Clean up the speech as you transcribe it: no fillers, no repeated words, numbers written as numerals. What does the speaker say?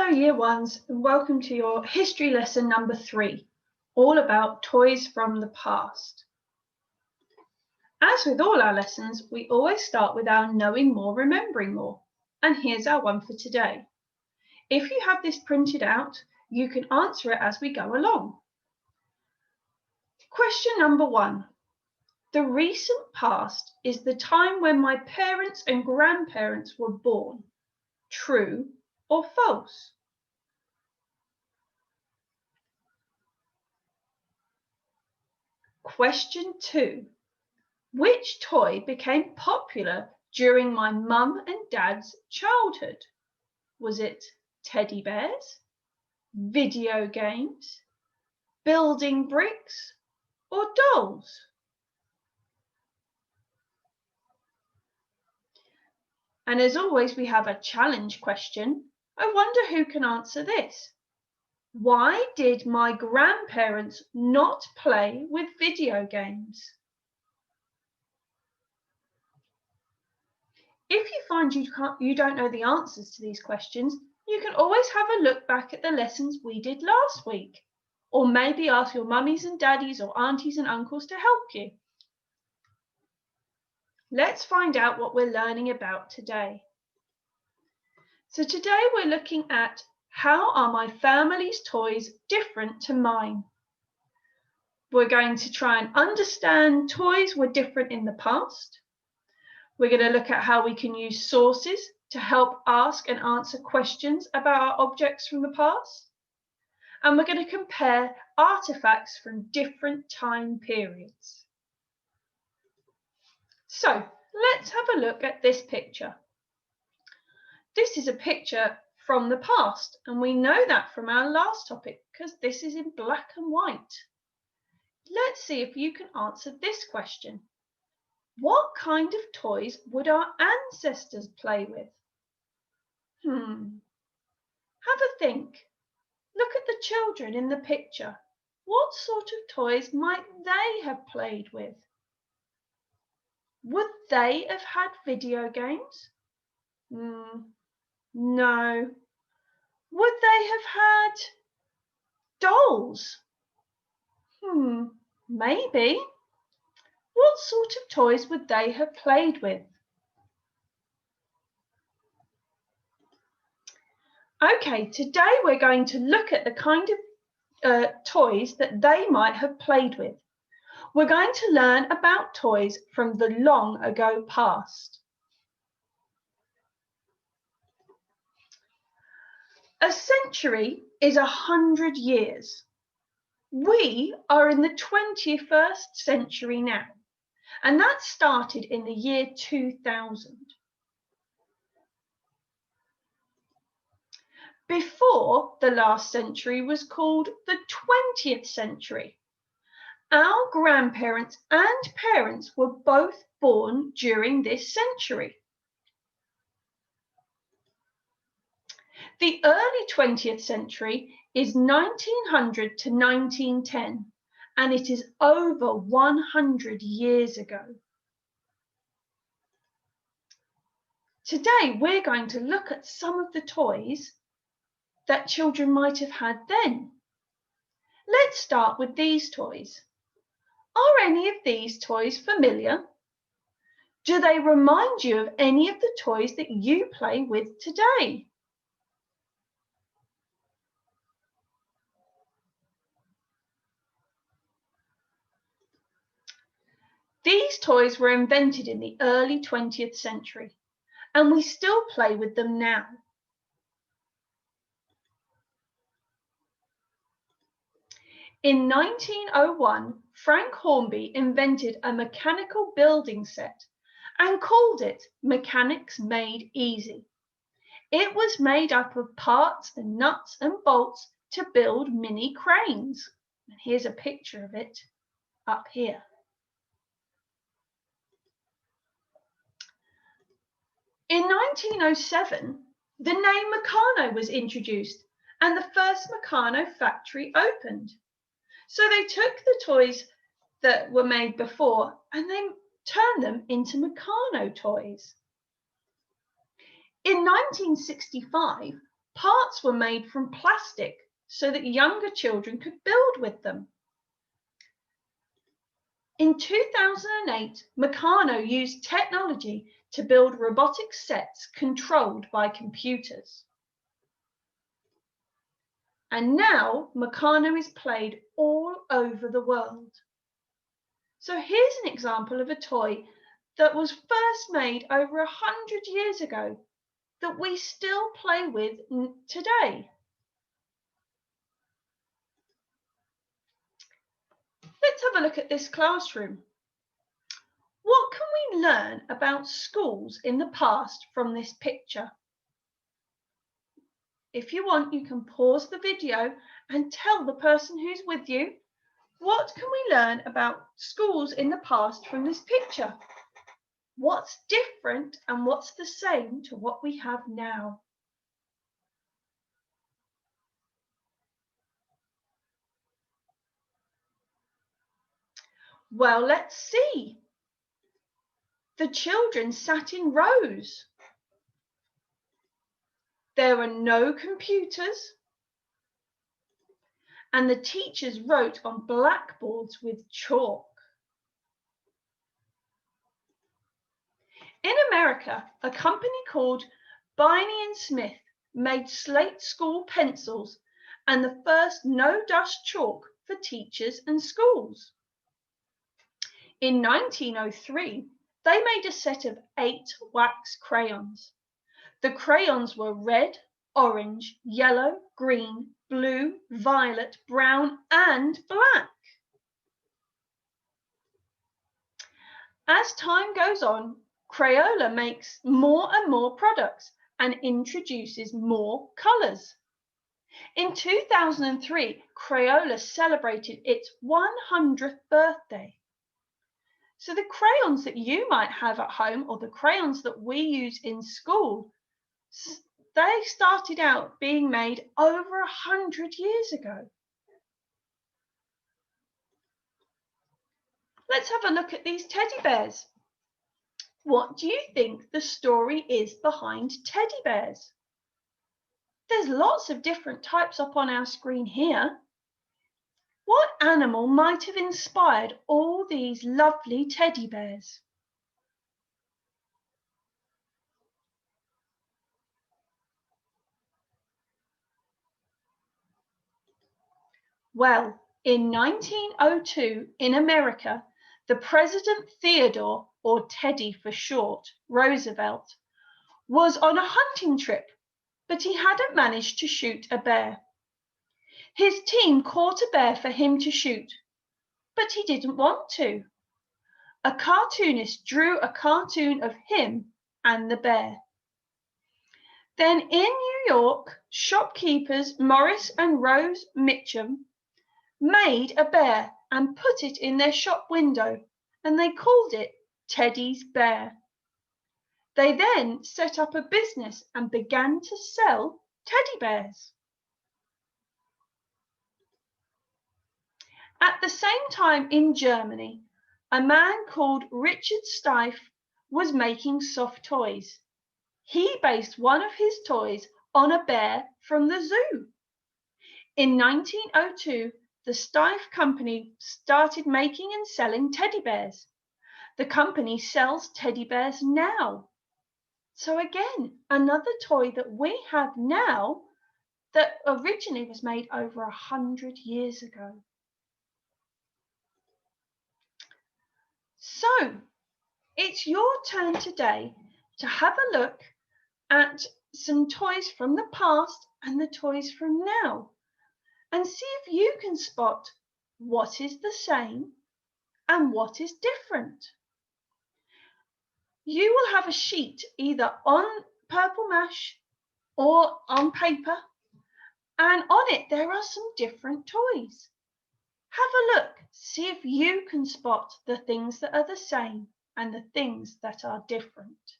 Hello Year Ones and welcome to your history lesson number 3, all about toys from the past. As with all our lessons, we always start with our knowing more, remembering more. And here's our one for today. If you have this printed out, you can answer it as we go along. Question number 1. The recent past is the time when my parents and grandparents were born. True or false? Question 2. Which toy became popular during my mum and dad's childhood? Was it teddy bears, video games, building bricks, or dolls? And as always, we have a challenge question. I wonder who can answer this. Why did my grandparents not play with video games? If you find you don't know the answers to these questions, you can always have a look back at the lessons we did last week, or maybe ask your mummies and daddies or aunties and uncles to help you. Let's find out what we're learning about today. So today we're looking at how are my family's toys different to mine? We're going to try and understand toys were different in the past. We're going to look at how we can use sources to help ask and answer questions about our objects from the past. And we're going to compare artifacts from different time periods. So let's have a look at this picture. This is a picture from the past, and we know that from our last topic because this is in black and white. Let's see if you can answer this question. What kind of toys would our ancestors play with? Have a think. Look at the children in the picture. What sort of toys might they have played with? Would they have had video games? No. Would they have had dolls? Maybe. What sort of toys would they have played with? Okay, today we're going to look at the kind of toys that they might have played with. We're going to learn about toys from the long ago past. A century is 100 years. We are in the 21st century now, and that started in the year 2000. Before the last century was called the 20th century. Our grandparents and parents were both born during this century. The early 20th century is 1900 to 1910, and it is over 100 years ago. Today, we're going to look at some of the toys that children might have had then. Let's start with these toys. Are any of these toys familiar? Do they remind you of any of the toys that you play with today? These toys were invented in the early 20th century, and we still play with them now. In 1901, Frank Hornby invented a mechanical building set and called it Mechanics Made Easy. It was made up of parts and nuts and bolts to build mini cranes. And here's a picture of it up here. In 1907, the name Meccano was introduced and the first Meccano factory opened. So they took the toys that were made before and they turned them into Meccano toys. In 1965, Parts were made from plastic so that younger children could build with them. In 2008, Meccano used technology to build robotic sets controlled by computers. And now Meccano is played all over the world. So here's an example of a toy that was first made over 100 years ago that we still play with today. Let's have a look at this classroom. What can we learn about schools in the past from this picture? If you want, you can pause the video and tell the person who's with you, what can we learn about schools in the past from this picture? What's different and what's the same to what we have now? Well, let's see. The children sat in rows. There were no computers. And the teachers wrote on blackboards with chalk. In America, a company called Biney and Smith made slate school pencils and the first no-dust chalk for teachers and schools. In 1903, they made a set of 8 wax crayons. The crayons were red, orange, yellow, green, blue, violet, brown, and black. As time goes on, Crayola makes more and more products and introduces more colours. In 2003, Crayola celebrated its 100th birthday. So the crayons that you might have at home or the crayons that we use in school, they started out being made over 100 years ago. Let's have a look at these teddy bears. What do you think the story is behind teddy bears? There's lots of different types up on our screen here. What animal might have inspired all these lovely teddy bears? Well, in 1902 in America, the President Theodore, or Teddy for short, Roosevelt, was on a hunting trip, but he hadn't managed to shoot a bear. His team caught a bear for him to shoot, but he didn't want to. A cartoonist drew a cartoon of him and the bear. Then in New York, shopkeepers Morris and Rose Mitchum made a bear and put it in their shop window, and they called it Teddy's Bear. They then set up a business and began to sell teddy bears. At the same time in Germany, a man called Richard Steiff was making soft toys. He based one of his toys on a bear from the zoo. In 1902, the Steiff company started making and selling teddy bears. The company sells teddy bears now. So again, another toy that we have now that originally was made over 100 years ago. So it's your turn today to have a look at some toys from the past and the toys from now, and see if you can spot what is the same and what is different. You will have a sheet either on purple mash or on paper, and on it there are some different toys. Have a look, see if you can spot the things that are the same and the things that are different.